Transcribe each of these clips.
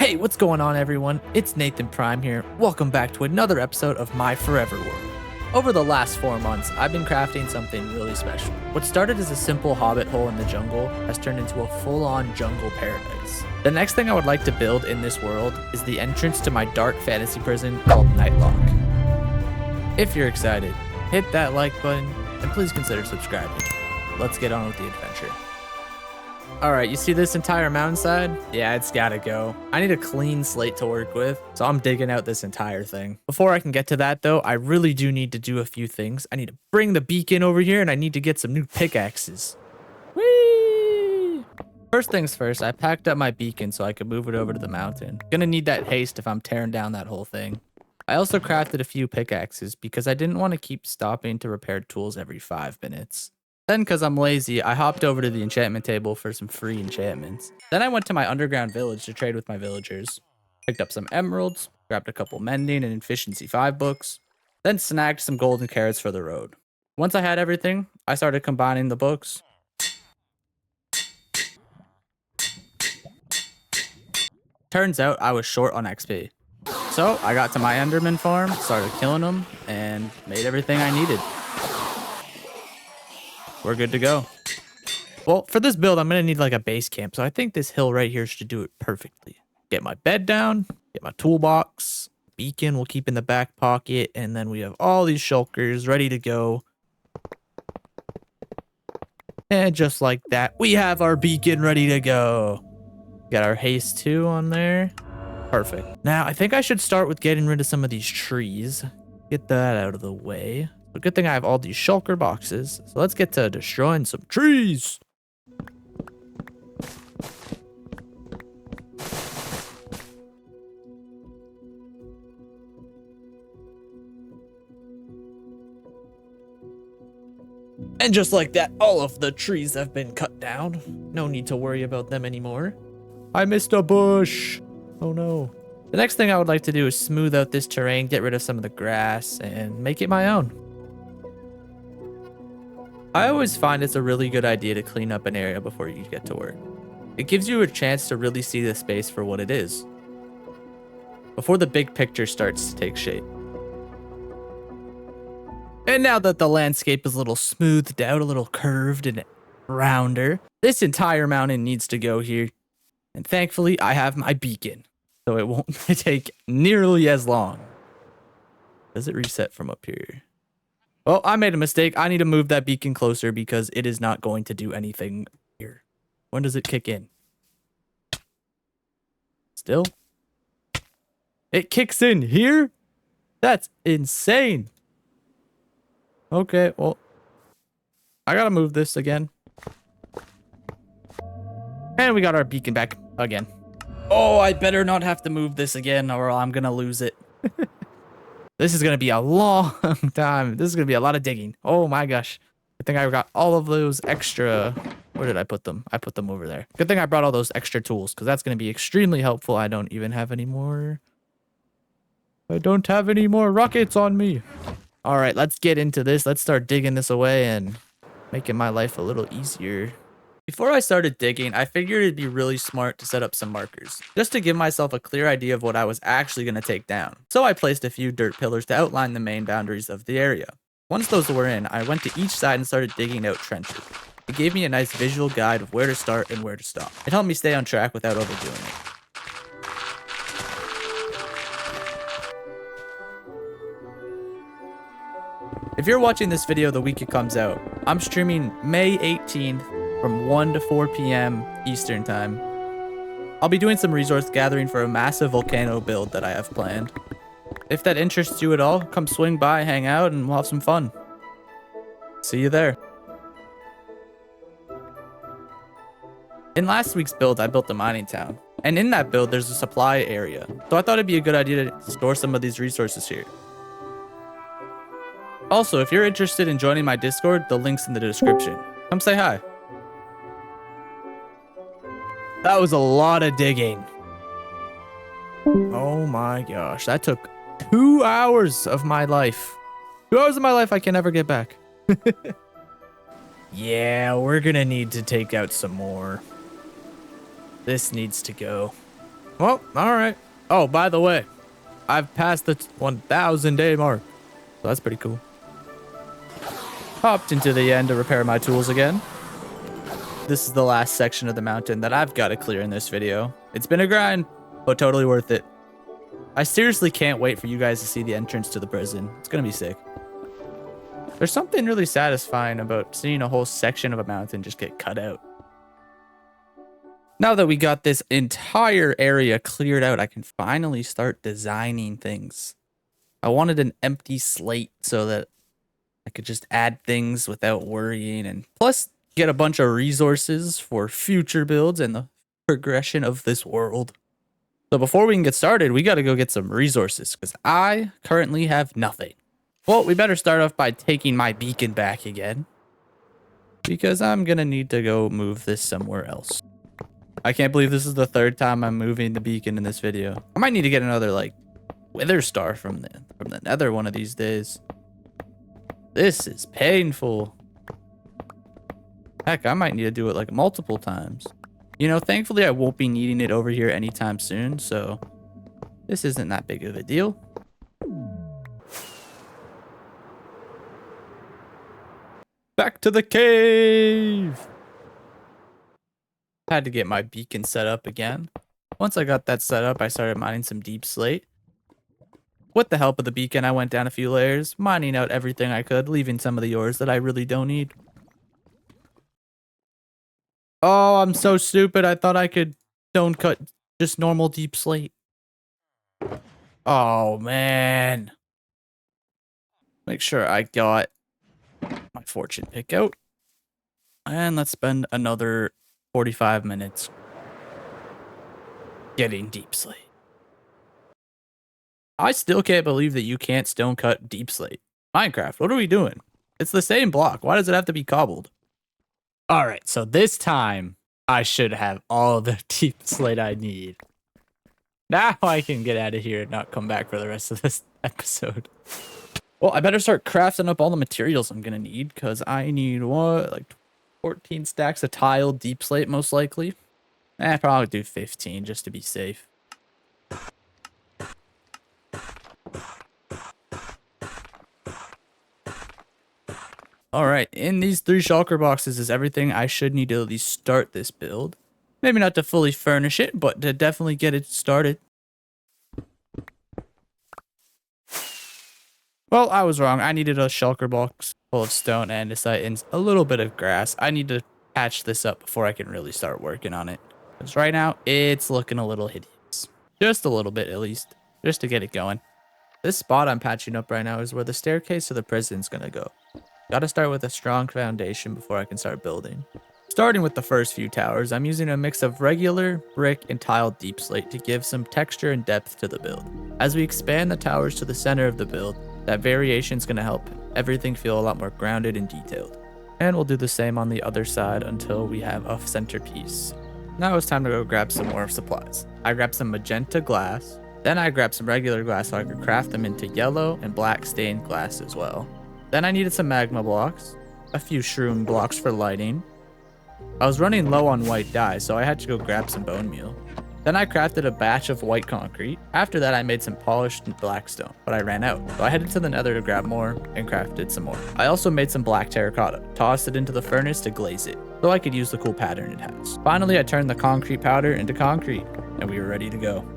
Hey, what's going on, everyone? It's Nathanprime here. Welcome back to another episode of My Forever World. Over the last 4 months, I've been crafting something really special. What started as a simple hobbit hole in the jungle has turned into a full-on jungle paradise. The next thing I would like to build in this world is the entrance to my dark fantasy prison called Nightlock. If you're excited, hit that like button and please consider subscribing. Let's get on with the adventure. Alright, you see this entire mountainside? Yeah, it's gotta go. I need a clean slate to work with, so I'm digging out this entire thing. Before I can get to that though, I really do need to do a few things. I need to bring the beacon over here and I need to get some new pickaxes. Whee! First things first, I packed up my beacon so I could move it over to the mountain. Gonna need that haste if I'm tearing down that whole thing. I also crafted a few pickaxes because I didn't want to keep stopping to repair tools every 5 minutes. Then, because I'm lazy, I hopped over to the enchantment table for some free enchantments. Then I went to my underground village to trade with my villagers. Picked up some emeralds, grabbed a couple mending and efficiency 5 books, then snagged some golden carrots for the road. Once I had everything, I started combining the books. Turns out I was short on XP. So I got to my Enderman farm, started killing them, and made everything I needed. We're good to go. Well, for this build, I'm going to need like a base camp. So I think this hill right here should do it perfectly. Get my bed down, get my toolbox, beacon we'll keep in the back pocket, and then we have all these shulkers ready to go. And just like that, we have our beacon ready to go. Got our haste 2 on there. Perfect. Now, I think I should start with getting rid of some of these trees. Get that out of the way. But good thing I have all these shulker boxes. So let's get to destroying some trees. And just like that, all of the trees have been cut down. No need to worry about them anymore. I missed a bush. Oh no. The next thing I would like to do is smooth out this terrain, get rid of some of the grass, and make it my own. I always find it's a really good idea to clean up an area before you get to work. It gives you a chance to really see the space for what it is, before the big picture starts to take shape. And now that the landscape is a little smoothed out, a little curved and rounder, this entire mountain needs to go here. And thankfully, I have my beacon, so it won't take nearly as long. Does it reset from up here? Well, I made a mistake. I need to move that beacon closer because it is not going to do anything here. When does it kick in? Still? It kicks in here? That's insane. Okay, well, I gotta move this again. And we got our beacon back again. Oh, I better not have to move this again or I'm gonna lose it. This is going to be a long time. This is going to be a lot of digging. Oh my gosh. I think I got all of those extra. Where did I put them? I put them over there. Good thing I brought all those extra tools because that's going to be extremely helpful. I don't even have any more. I don't have any more rockets on me. All right, let's get into this. Let's start digging this away and making my life a little easier. Before I started digging, I figured it'd be really smart to set up some markers, just to give myself a clear idea of what I was actually going to take down. So I placed a few dirt pillars to outline the main boundaries of the area. Once those were in, I went to each side and started digging out trenches. It gave me a nice visual guide of where to start and where to stop. It helped me stay on track without overdoing it. If you're watching this video the week it comes out, I'm streaming May 18th from 1 to 4 p.m. Eastern time. I'll be doing some resource gathering for a massive volcano build that I have planned. If that interests you at all, come swing by, hang out, and we'll have some fun. See you there. In last week's build, I built a mining town. And in that build, there's a supply area. So I thought it'd be a good idea to store some of these resources here. Also, if you're interested in joining my Discord, the link's in the description. Come say hi. That was a lot of digging. Oh my gosh. That took 2 hours of my life. 2 hours of my life I can never get back. Yeah, we're gonna need to take out some more. This needs to go. Well, all right. Oh, by the way, I've passed the 1,000 day mark. So that's pretty cool. Hopped into the end to repair my tools again. This is the last section of the mountain that I've got to clear in this video. It's been a grind, but totally worth it. I seriously can't wait for you guys to see the entrance to the prison. It's gonna be sick. There's something really satisfying about seeing a whole section of a mountain just get cut out. Now that we got this entire area cleared out, I can finally start designing things. I wanted an empty slate so that I could just add things without worrying, and plus get a bunch of resources for future builds and the progression of this world. So before we can get started, we got to go get some resources because I currently have nothing. Well, we better start off by taking my beacon back again because I'm going to need to go move this somewhere else. I can't believe this is the third time I'm moving the beacon in this video. I might need to get another like wither star from the nether one of these days. This is painful. Heck, I might need to do it like multiple times. You know, thankfully I won't be needing it over here anytime soon, so this isn't that big of a deal. Back to the cave! Had to get my beacon set up again. Once I got that set up, I started mining some deep slate. With the help of the beacon, I went down a few layers, mining out everything I could, leaving some of the ores that I really don't need. Oh, I'm so stupid. I thought I could stone cut just normal deep slate. Oh, man. Make sure I got my fortune pick out. And let's spend another 45 minutes getting deep slate. I still can't believe that you can't stone cut deep slate. Minecraft, what are we doing? It's the same block. Why does it have to be cobbled? All right, so this time I should have all the deep slate I need. Now I can get out of here and not come back for the rest of this episode. Well, I better start crafting up all the materials I'm gonna need because I need what, like 14 stacks of tile deep slate most likely. Probably do 15 just to be safe. All right, in these 3 shulker boxes is everything I should need to at least start this build. Maybe not to fully furnish it, but to definitely get it started. Well, I was wrong. I needed a shulker box full of stone, andesite, and a little bit of grass. I need to patch this up before I can really start working on it. Because right now, it's looking a little hideous. Just a little bit, at least. Just to get it going. This spot I'm patching up right now is where the staircase to the prison's gonna go. Gotta start with a strong foundation before I can start building. Starting with the first few towers, I'm using a mix of regular, brick, and tiled deep slate to give some texture and depth to the build. As we expand the towers to the center of the build, that variation is going to help everything feel a lot more grounded and detailed. And we'll do the same on the other side until we have a centerpiece. Now it's time to go grab some more supplies. I grabbed some magenta glass, then I grabbed some regular glass so I could craft them into yellow and black stained glass as well. Then I needed some magma blocks, a few shroom blocks for lighting. I was running low on white dye, so I had to go grab some bone meal. Then I crafted a batch of white concrete. After that, I made some polished black stone, but I ran out. So I headed to the nether to grab more and crafted some more. I also made some black terracotta, tossed it into the furnace to glaze it, so I could use the cool pattern it has. Finally, I turned the concrete powder into concrete, and we were ready to go.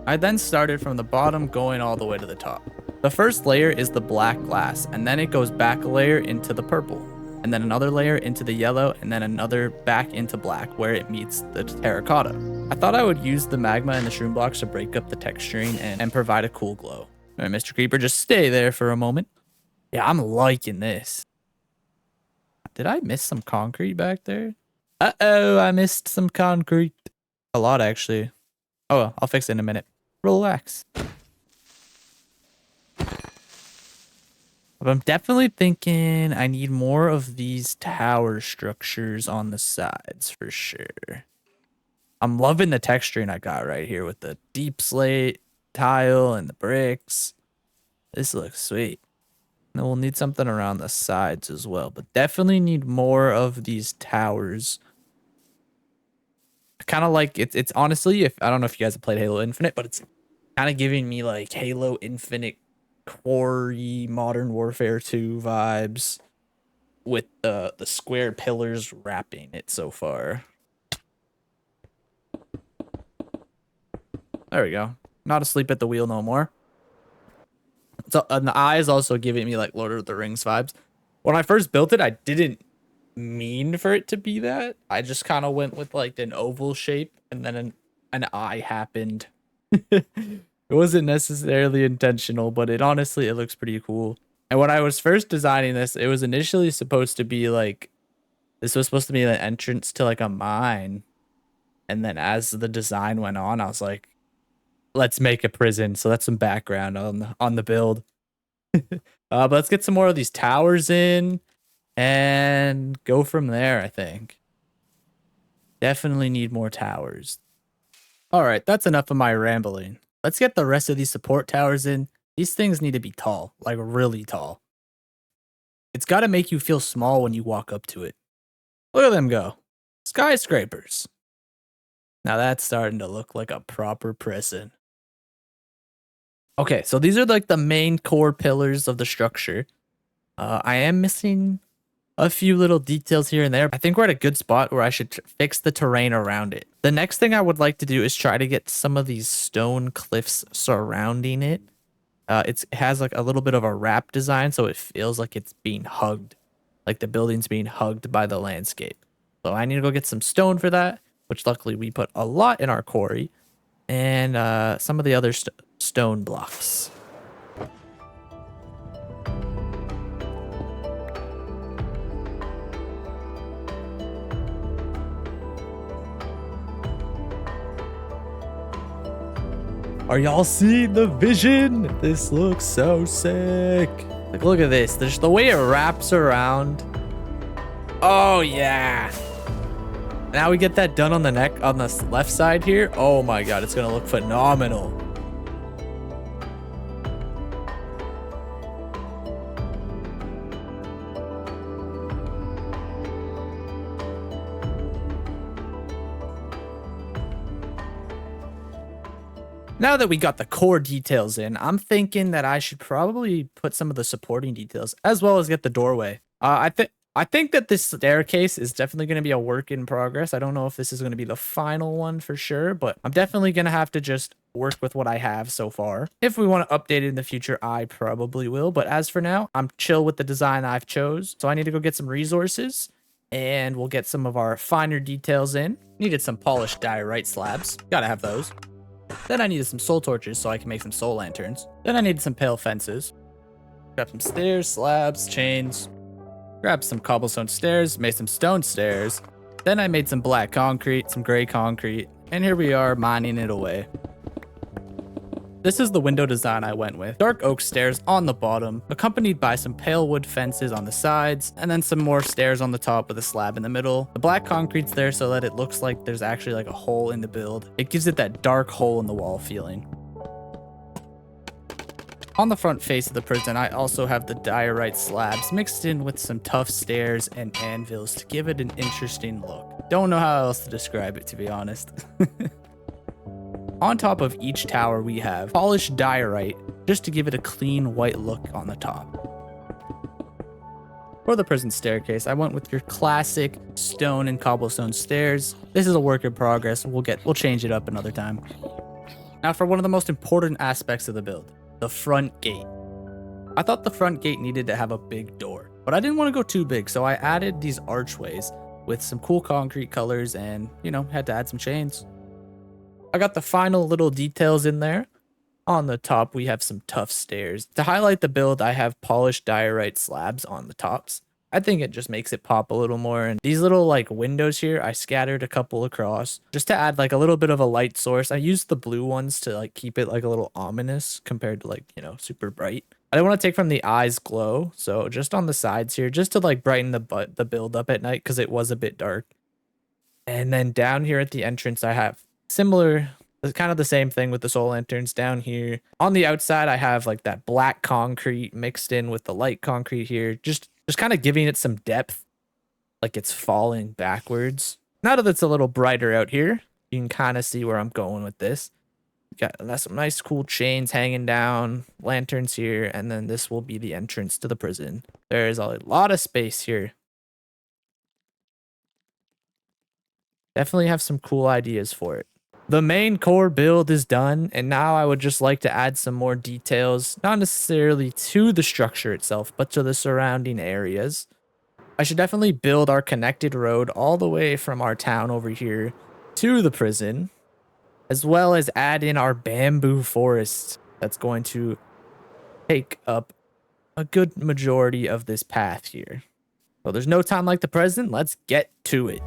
I then started from the bottom going all the way to the top. The first layer is the black glass, and then it goes back a layer into the purple, and then another layer into the yellow, and then another back into black where it meets the terracotta. I thought I would use the magma and the shroom blocks to break up the texturing and provide a cool glow. All right, Mr. Creeper, just stay there for a moment. Yeah, I'm liking this. Did I miss some concrete back there? Uh-oh, I missed some concrete. A lot, actually. Oh, well, I'll fix it in a minute. Relax. But I'm definitely thinking I need more of these tower structures on the sides for sure. I'm loving the texturing I got right here with the deep slate tile and the bricks. This looks sweet. And we'll need something around the sides as well, but definitely need more of these towers. kind of like it's honestly, if I don't know if you guys have played Halo Infinite, but it's kind of giving me like Halo Infinite Quarry Modern Warfare 2 vibes with the square pillars wrapping it so far. There we go. Not asleep at the wheel no more. So and the eye is also giving me like Lord of the Rings vibes. When I first built it, I didn't mean for it to be that. I just kind of went with like an oval shape, and then an eye happened. It wasn't necessarily intentional, but it looks pretty cool. And when I was first designing this, it was initially supposed to be like this was supposed to be an entrance to like a mine. And then as the design went on, I was like, let's make a prison. So that's some background on the build. But let's get some more of these towers in and go from there, I think. Definitely need more towers. All right, that's enough of my rambling. Let's get the rest of these support towers in. These things need to be tall, like really tall. It's got to make you feel small when you walk up to it. Look at them go. Skyscrapers. Now that's starting to look like a proper prison. Okay, so these are like the main core pillars of the structure. I am missing a few little details here and there. I think we're at a good spot where I should fix the terrain around it. The next thing I would like to do is try to get some of these stone cliffs surrounding it. It has like a little bit of a wrap design, so it feels like it's being hugged, like the building's being hugged by the landscape. So I need to go get some stone for that, which luckily we put a lot in our quarry, and some of the other stone blocks. Are y'all seeing the vision? This looks so sick. Like, look at this. There's the way it wraps around. Oh, yeah. Now we get that done on the neck, on the left side here. Oh my God, it's gonna look phenomenal. Now that we got the core details in, I'm thinking that I should probably put some of the supporting details as well as get the doorway. I think that this staircase is definitely going to be a work in progress. I don't know if this is going to be the final one for sure, but I'm definitely going to have to just work with what I have so far. If we want to update it in the future, I probably will. But as for now, I'm chill with the design I've chose. So I need to go get some resources and we'll get some of our finer details in. Needed some polished diorite slabs. Gotta have those. Then I needed some soul torches so I can make some soul lanterns. Then I needed some pale fences. Grab some stairs, slabs, chains. Grab some cobblestone stairs, made some stone stairs. Then I made some black concrete, some gray concrete, and here we are mining it away. This is the window design I went with. Dark oak stairs on the bottom, accompanied by some pale wood fences on the sides, and then some more stairs on the top with a slab in the middle. The black concrete's there so that it looks like there's actually like a hole in the build. It gives it that dark hole in the wall feeling. On the front face of the prison, I also have the diorite slabs mixed in with some tough stairs and anvils to give it an interesting look. Don't know how else to describe it, to be honest. On top of each tower, we have polished diorite just to give it a clean white look on the top. For the prison staircase, I went with your classic stone and cobblestone stairs. This is a work in progress. We'll change it up another time. Now for one of the most important aspects of the build, the front gate. I thought the front gate needed to have a big door, but I didn't want to go too big, so I added these archways with some cool concrete colors and, had to add some chains. I got the final little details in there. On the top, we have some tough stairs. To highlight the build, I have polished diorite slabs on the tops. I think it just makes it pop a little more. And these little like windows here, I scattered a couple across just to add like a little bit of a light source. I used the blue ones to like keep it like a little ominous compared to like, super bright. I didn't want to take from the eyes glow. So just on the sides here, just to like brighten the build up at night because it was a bit dark. And then down here at the entrance, I have similar, kind of the same thing with the soul lanterns down here. On the outside, I have like that black concrete mixed in with the light concrete here. Just kind of giving it some depth, like it's falling backwards. Now that it's a little brighter out here, You can kind of see where I'm going with this. Got some nice cool chains hanging down, lanterns here, and then this will be the entrance to the prison. There is a lot of space here. Definitely have some cool ideas for it. The main core build is done, and now I would just like to add some more details, not necessarily to the structure itself, but to the surrounding areas. I should definitely build our connected road all the way from our town over here to the prison, as well as add in our bamboo forest that's going to take up a good majority of this path here. Well, there's no time like the present. Let's get to it.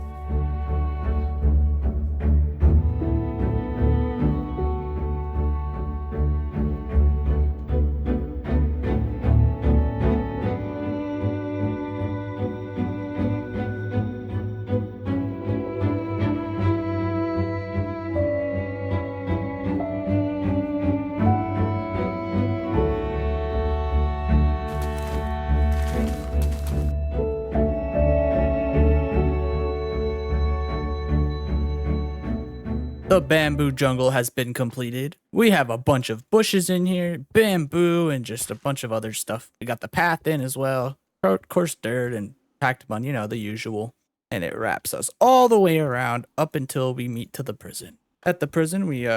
The bamboo jungle has been completed. We have a bunch of bushes in here, bamboo, and just a bunch of other stuff. We got the path in as well. Of course, dirt and packed mud, you know, the usual. And it wraps us all the way around up until we meet to the prison. At the prison, we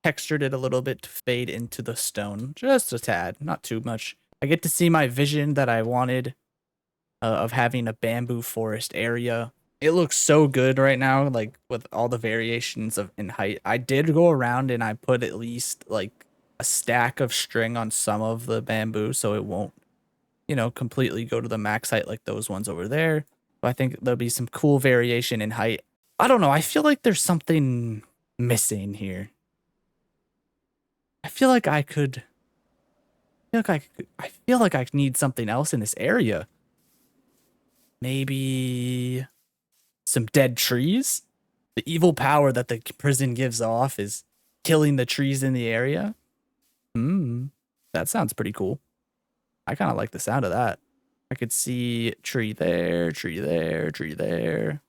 textured it a little bit to fade into the stone. Just a tad, not too much. I get to see my vision that I wanted of having a bamboo forest area. It looks so good right now, like with all the variations of in height. I did go around and I put at least like a stack of string on some of the bamboo so it won't, you know, completely go to the max height like those ones over there. But I think there'll be some cool variation in height. I don't know. I feel like there's something missing here. I feel like I need something else in this area. Maybe some dead trees. The evil power that the prison gives off is killing the trees in the area. That sounds pretty cool. I kind of like the sound of that. I could see tree there, tree there, tree there.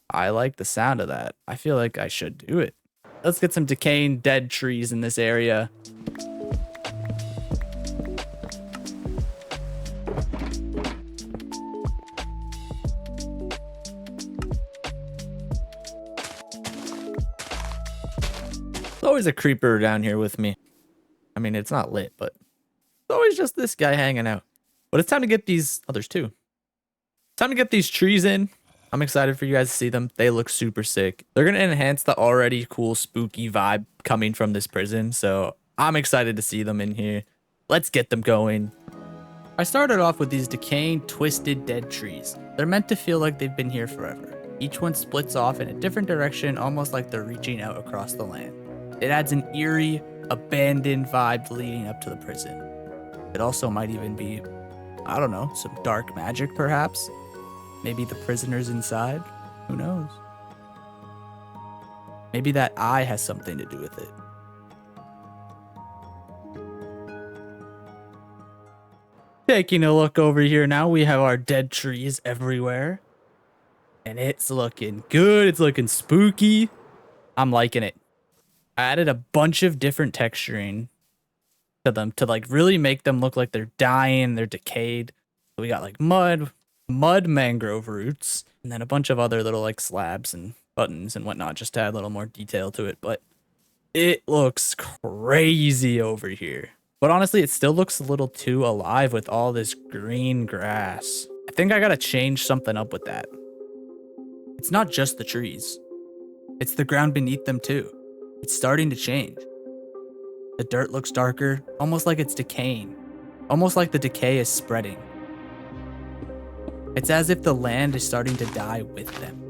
I like the sound of that. I feel like I should do it. Let's get some decaying dead trees in this area. Always a creeper down here with me. I mean, it's not lit, but it's always just this guy hanging out. But it's time to get these others too. Time to get these trees in. I'm excited for you guys to see them. They look super sick. They're gonna enhance the already cool spooky vibe coming from this prison, so I'm excited to see them in here. Let's get them going. I started off with these decaying, twisted, dead trees. They're meant to feel like they've been here forever. Each one splits off in a different direction, almost like they're reaching out across the land. It adds an eerie, abandoned vibe leading up to the prison. It also might even be, I don't know, some dark magic perhaps? Maybe the prisoners inside? Who knows? Maybe that eye has something to do with it. Taking a look over here now, we have our dead trees everywhere. And it's looking good. It's looking spooky. I'm liking it. I added a bunch of different texturing to them to like really make them look like they're dying, they're decayed. So we got like mud mangrove roots, and then a bunch of other little like slabs and buttons and whatnot just to add a little more detail to it. But it looks crazy over here. But honestly, it still looks a little too alive with all this green grass. I think I gotta change something up with that. It's not just the trees. It's the ground beneath them too. It's starting to change. The dirt looks darker, almost like it's decaying. Almost like the decay is spreading. It's as if the land is starting to die with them.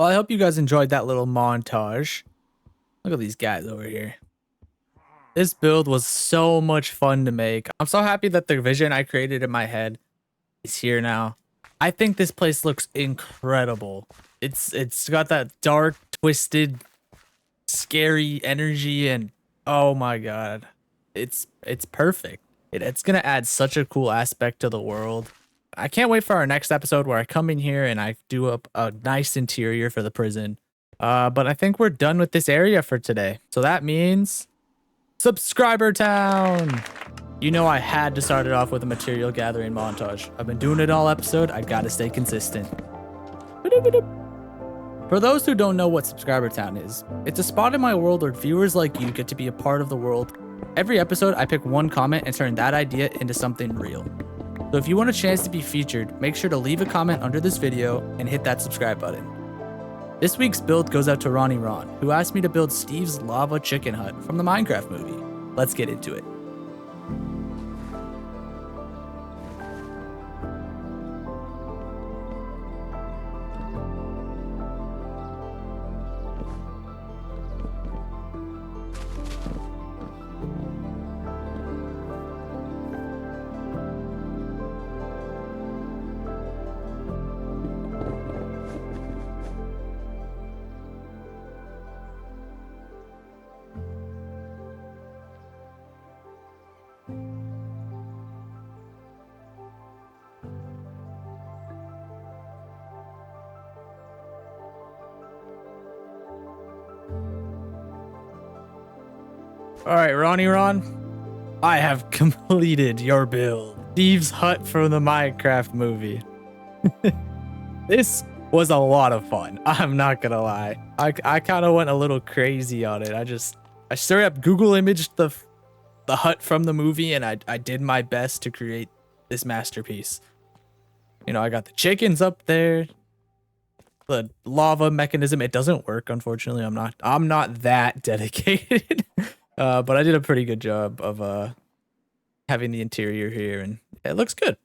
Well, I hope you guys enjoyed that little montage. Look at these guys over here. This build was so much fun to make. I'm so happy that the vision I created in my head is here now. I think this place looks incredible. It's got that dark, twisted, scary energy, and oh my god. It's perfect. It's gonna add such a cool aspect to the world. I can't wait for our next episode where I come in here and I do up a nice interior for the prison. But I think we're done with this area for today. So that means Subscriber Town! You know I had to start it off with a material gathering montage. I've been doing it all episode. I gotta stay consistent. For those who don't know what Subscriber Town is, it's a spot in my world where viewers like you get to be a part of the world. Every episode, I pick one comment and turn that idea into something real. So if you want a chance to be featured, make sure to leave a comment under this video and hit that subscribe button. This week's build goes out to Ronnie Ron, who asked me to build Steve's lava chicken hut from the Minecraft movie. Let's get into it. All right, Ronnie Ron, I have completed your build. Steve's hut from the Minecraft movie. This was a lot of fun. I'm not gonna lie. I kind of went a little crazy on it. I straight up Google imaged the hut from the movie, and I did my best to create this masterpiece. You know, I got the chickens up there. The lava mechanism, it doesn't work, unfortunately. I'm not that dedicated. But I did a pretty good job of having the interior here, and it looks good.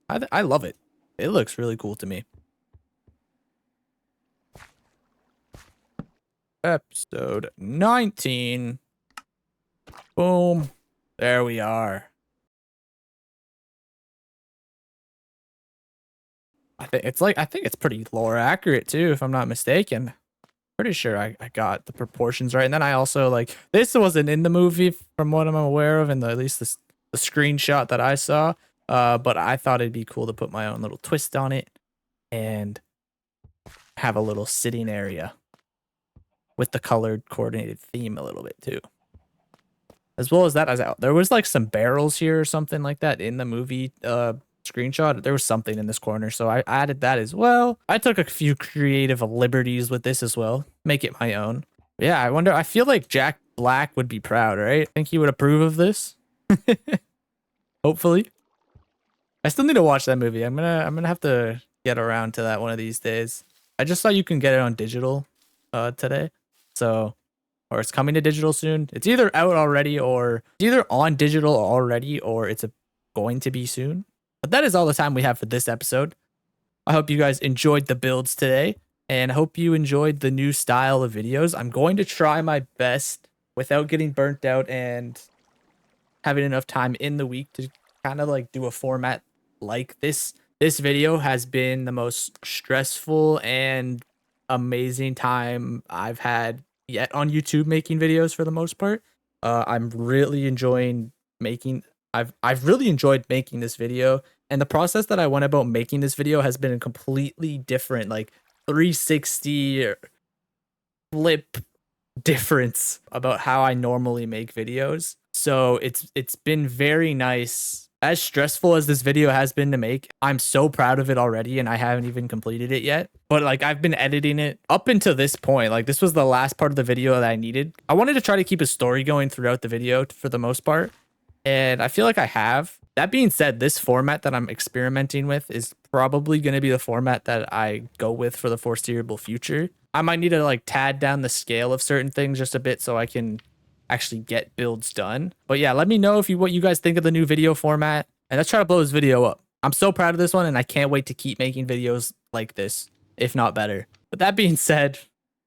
I love it. It looks really cool to me. Episode 19. Boom. There we are. I think it's pretty lore accurate too, if I'm not mistaken. Pretty sure I got the proportions right. And then I also, like, this wasn't in the movie from what I'm aware of, and at least the screenshot that I saw. But I thought it'd be cool to put my own little twist on it and have a little sitting area with the colored coordinated theme a little bit too. As well as that, there was like some barrels here or something like that in the movie screenshot. There was something in this corner, so I added that as well. I took a few creative liberties with this as well, make it my own. Yeah, I feel like Jack Black would be proud, right? I think he would approve of this. Hopefully. I still need to watch that movie. I'm gonna have to get around to that one of these days. I just saw you can get it on digital today, so, or it's coming to digital soon. It's either out already, or it's either on digital already, or it's going to be soon. But that is all the time we have for this episode. I hope you guys enjoyed the builds today, and I hope you enjoyed the new style of videos. I'm going to try my best without getting burnt out and having enough time in the week to kind of like do a format like this. This video has been the most stressful and amazing time I've had yet on YouTube making videos for the most part. I'm really enjoying making I've really enjoyed making this video, and the process that I went about making this video has been a completely different, like 360 flip difference about how I normally make videos. So it's been very nice. As stressful as this video has been to make, I'm so proud of it already, and I haven't even completed it yet. But like, I've been editing it up until this point. Like, this was the last part of the video that I needed. I wanted to try to keep a story going throughout the video for the most part, and I feel like I have. That being said, this format that I'm experimenting with is probably going to be the format that I go with for the foreseeable future. I might need to like tad down the scale of certain things just a bit so I can actually get builds done. But yeah, let me know what you guys think of the new video format, and let's try to blow this video up. I'm so proud of this one, and I can't wait to keep making videos like this, if not better. But that being said,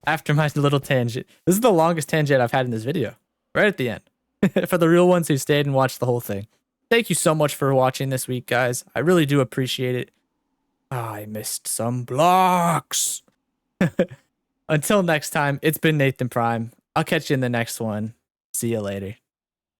after my little tangent, this is the longest tangent I've had in this video. Right at the end. For the real ones who stayed and watched the whole thing. Thank you so much for watching this week, guys. I really do appreciate it. I missed some blocks. Until next time, it's been Nathan Prime. I'll catch you in the next one. See you later.